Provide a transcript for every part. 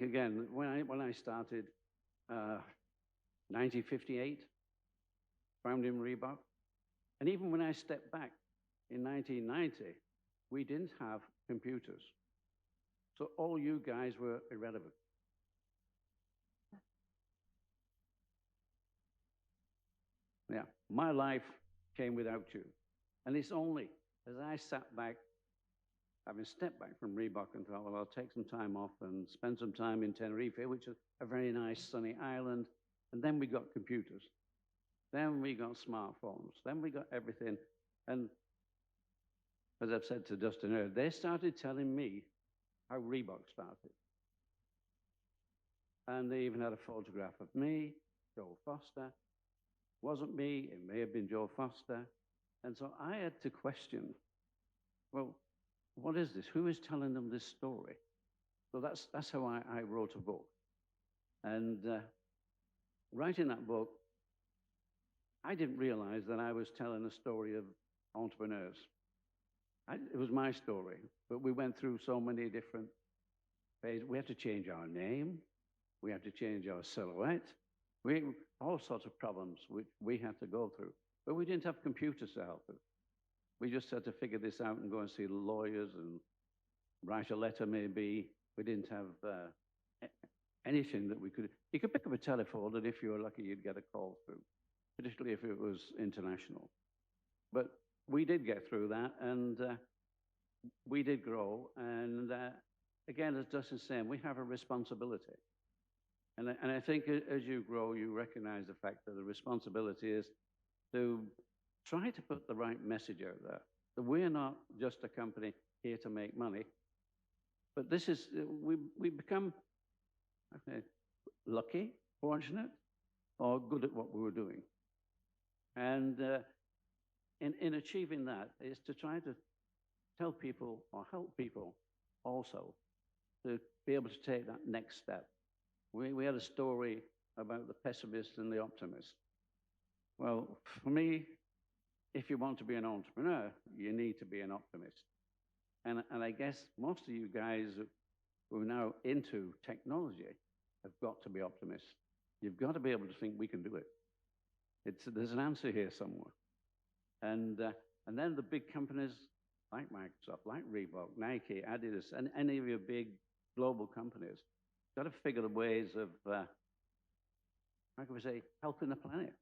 Again, when I started, 1958, founding Reebok, and even when I stepped back in 1990, we didn't have computers. So all you guys were irrelevant. Yeah, my life came without you. And it's only as I sat back, having stepped back from Reebok and thought, well, I'll take some time off and spend some time in Tenerife, which is a very nice sunny island. And then we got computers. Then we got smartphones. Then we got everything. And as I've said to Dustin earlier, they started telling me how Reebok started. And they even had a photograph of me, Joe Foster. Wasn't me, it may have been Joe Foster. And so I had to question, well, what is this? Who is telling them this story? So that's how I wrote a book. And writing that book, I didn't realize that I was telling a story of entrepreneurs. It was my story, but we went through so many different phases. We had to change our name. We had to change our silhouette. All sorts of problems which we had to go through. But we didn't have computers to help us. We just had to figure this out and go and see lawyers and write a letter maybe. We didn't have anything that we could. You could pick up a telephone, and if you were lucky, you'd get a call through, particularly if it was international. But we did get through that, and we did grow. And again, as Dustin's saying, we have a responsibility. And I think as you grow, you recognize the fact that the responsibility is to try to put the right message out there. That we're not just a company here to make money, but this is, we become lucky, fortunate, or good at what we were doing. And in achieving that is to try to tell people or help people also to be able to take that next step. We had a story about the pessimist and the optimist. Well, for me, if you want to be an entrepreneur, you need to be an optimist. And I guess most of you guys who are now into technology have got to be optimists. You've got to be able to think we can do it. There's an answer here somewhere. And then the big companies like Microsoft, like Reebok, Nike, Adidas, and any of your big global companies, got to figure the ways of, how can we say, helping the planet.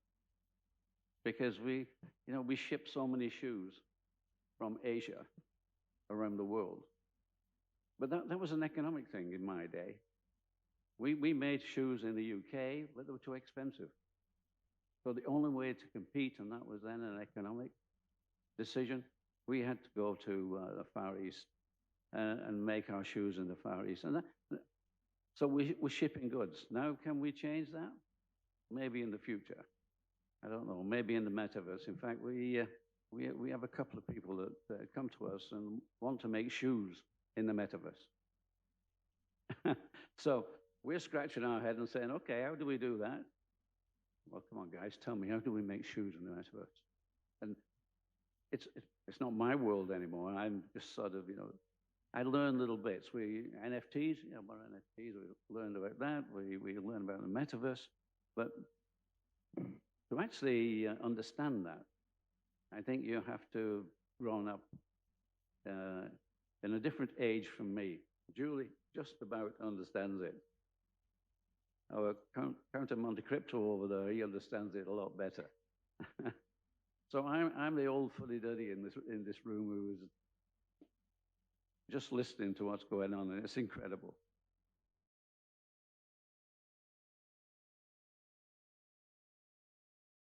Because we ship so many shoes from Asia around the world. But that was an economic thing in my day. We made shoes in the UK, but they were too expensive. So the only way to compete, and that was then an economic decision, we had to go to the Far East and make our shoes in the Far East. And so we're shipping goods. Now, can we change that? Maybe in the future. I don't know, maybe in the metaverse. In fact, we have a couple of people that come to us and want to make shoes in the metaverse. So we're scratching our head and saying, okay, how do we do that? Well, come on, guys, tell me, how do we make shoes in the metaverse? And it's not my world anymore. I'm just sort of, I learn little bits. NFTs, what are NFTs? We learned about that. We learned about the metaverse. But to actually understand that, I think you have to have grown up in a different age from me. Julie just about understands it. Our Count of Monte Cristo over there, he understands it a lot better. So I'm the old fuddy-duddy in this room who is just listening to what's going on, and it's incredible.